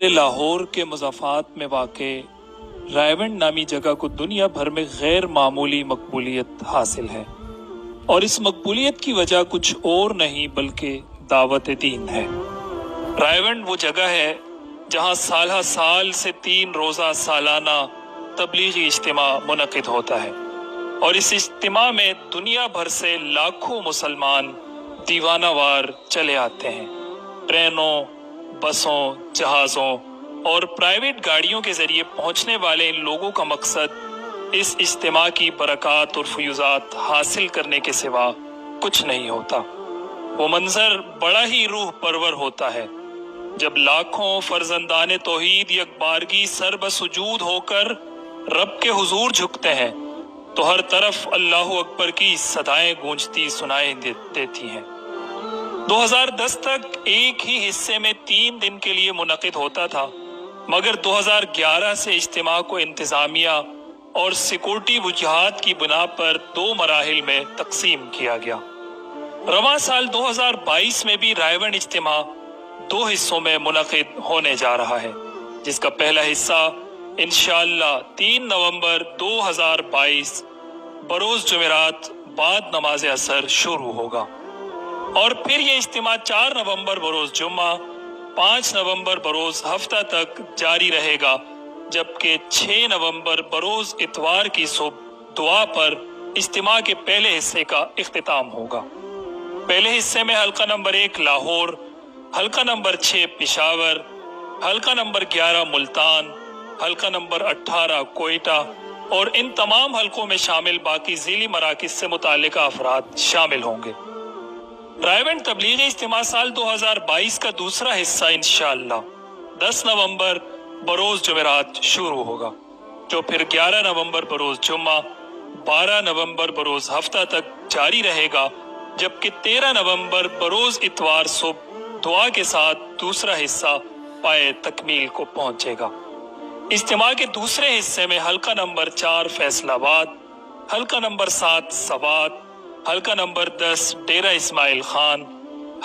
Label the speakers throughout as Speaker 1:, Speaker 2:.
Speaker 1: लाहौर के मज़ाफ़ात में वाक़े रायवंड नामी जगह को दुनिया भर में गैर मामूली मकबूलियत हासिल है और इस मकबूलियत की वजह कुछ और नहीं बल्कि दावत दीन है। रायवंड वो जगह है जहाँ साल साल से 3 रोज़ा सालाना तबलीगी इज्तिमा मुनक़िद होता है और इस इज्तिमा में दुनिया भर से लाखों मुसलमान दीवानावार चले आते हैं। ट्रेनों, बसों, जहाज़ों और प्राइवेट गाड़ियों के जरिए पहुंचने वाले इन लोगों का मकसद इस इज्तिमा की बरक़ात और फ़यूज़ात हासिल करने के सिवा कुछ नहीं होता। वो मंजर बड़ा ही रूह परवर होता है जब लाखों फर्जंदाने तौहीद यकबारगी सर बसुजूद होकर रब के हुजूर झुकते हैं तो हर तरफ अल्लाहु अकबर की सदाएं गूंजती सुनाई देती हैं। 2010 तक एक ही हिस्से में 3 दिन के लिए मुनक़िद होता था, मगर 2011 से इज्तिमा को इंतज़ामिया और सिक्योरिटी वजूहात की बुना पर 2 मराहिल में तकसीम किया गया। रवां साल 2022 में भी रायवंड इज्तिमा 2 हिस्सों में मुनक़िद होने जा रहा है, जिसका पहला हिस्सा इंशाअल्लाह 3 नवंबर 2022 बरोज़ जुमेरात बाद नमाज असर शुरू होगा और फिर ये इज्तिमा 4 नवंबर बरोज़ जुम्मा, 5 नवंबर बरोज़ हफ्ता तक जारी रहेगा, जबकि 6 नवंबर बरोज़ इतवार की सुबह दुआ पर इज्तिमा के पहले हिस्से का इख्तिताम होगा। पहले हिस्से में हल्का नंबर 1 लाहौर, हल्का नंबर 6 पेशावर, हल्का नंबर 11 मुल्तान, हल्का नंबर 18 कोयटा और इन तमाम हल्कों में शामिल बाकी ज़िली मराकिज़ से मुताल्लिक़ अफराद शामिल होंगे। रायवंड तबलीगी इज्तिमा साल 2022 का दूसरा हिस्सा इंशाअल्लाह 10 नवंबर बरोज़ जुमेरात शुरू होगा, जो फिर 11 नवंबर बरोज़ जुम्मा, 12 नवंबर बरोज़ हफ्ता तक जारी रहेगा, जबकि 13 नवंबर बरोज़ इतवार सुबह दुआ के साथ दूसरा हिस्सा पाए तकमील को पहुंचेगा। इज्तिमा के दूसरे हिस्से में हल्का नंबर 4 फैसलाबाद, हल्का नंबर 7 सवात, हल्का नंबर 10 डेरा इस्माइल खान,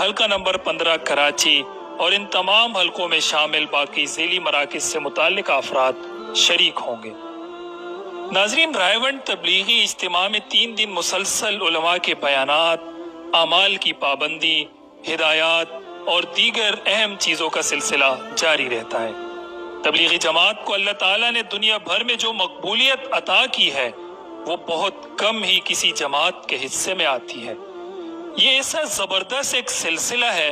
Speaker 1: हल्का नंबर 15 कराची और इन तमाम हल्कों में शामिल बाकी ज़िली मराकिज़ से मुताल्लिक़ अफराद शरीक होंगे। नाज़रीन, रायवंड तबलीगी इज्तिमा में 3 दिन मुसलसल उलमा के बयानात, आमाल की पाबंदी, हिदायत और दीगर अहम चीज़ों का सिलसिला जारी रहता है। तबलीगी जमात को अल्लाह ताला ने दुनिया भर में जो मकबूलियत अता की है वो बहुत कम ही किसी जमात के हिस्से में आती है। ये ऐसा जबरदस्त एक सिलसिला है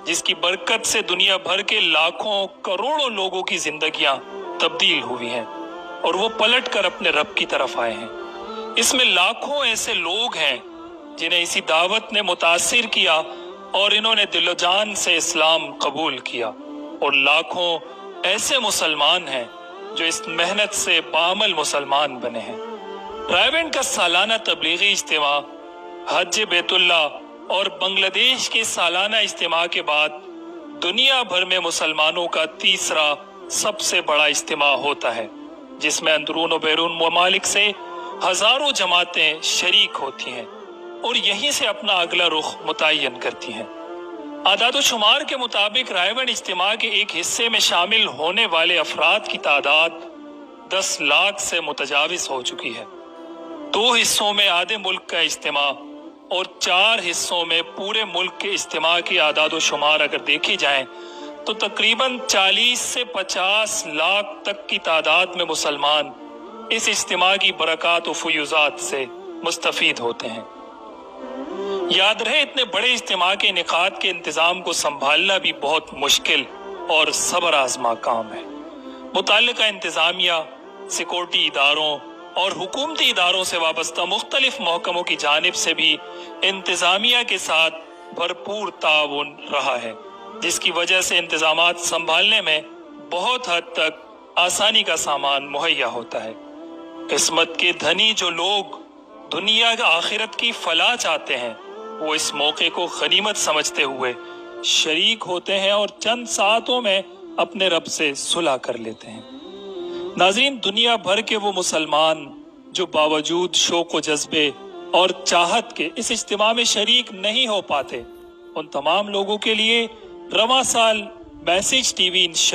Speaker 1: जिसकी बरकत से दुनिया भर के लाखों करोड़ों लोगों की जिंदगियां तब्दील हुई हैं और वो पलट कर अपने रब की तरफ आए हैं। इसमें लाखों ऐसे लोग हैं जिन्हें इसी दावत ने मुतासिर किया और इन्होंने दिलो जान से इस्लाम कबूल किया, और लाखों ऐसे मुसलमान हैं जो इस मेहनत से बामल मुसलमान बने हैं। रायवंड का सालाना तबलीगी इज्तिमा हज बैतुल्ला और बांग्लादेश के सालाना इज्तिमा के बाद दुनिया भर में मुसलमानों का तीसरा सबसे बड़ा इज्तिमा होता है, जिसमें अंदरून और बैरून ममालिक से हजारों जमातें शरीक होती हैं और यहीं से अपना अगला रुख मुतय्यन करती हैं। आदाद शुमार के मुताबिक रायवंड इज्तिमा के एक हिस्से में शामिल होने वाले अफराद की तादाद 10 लाख से मुतजाविज हो चुकी है। 2 हिस्सों में आधे मुल्क का इज्तिमा और 4 हिस्सों में पूरे मुल्क के इज्तिमा की आदाद शुमार अगर देखी जाए तो तकरीबन 40 से 50 लाख तक की तादाद में मुसलमान इस इज्तिमा की बरक़ात व फ़यूज़ात से मुस्तफ़ीद होते हैं। याद रहे, इतने बड़े इज्तिमा के इनेकाद के इंतज़ाम को संभालना भी बहुत मुश्किल और सब्र आज़मा काम है। मुताल्लिक़ा इंतज़ामिया, सिक्योरिटी इदारों और हुकूमती इदारों से वाबस्ता मुख्तलिफ महकमों की जानिब से भी इंतज़ामिया के साथ भरपूर ताउन रहा है, जिसकी वजह से इंतज़ामात संभालने में बहुत हद तक आसानी का सामान मुहैया होता है। किस्मत के धनी जो लोग दुनिया आखिरत की फलाह चाहते हैं वो इस मौके को गनीमत समझते हुए शरीक होते हैं और चंद सातों में अपने रब से सुलह कर लेते हैं। नाज़रीन, दुनिया भर के वो मुसलमान जो बावजूद शौक व जज्बे और चाहत के इस इज्तिमा में शरीक नहीं हो पाते, उन तमाम लोगों के लिए रवां साल मैसेज टीवी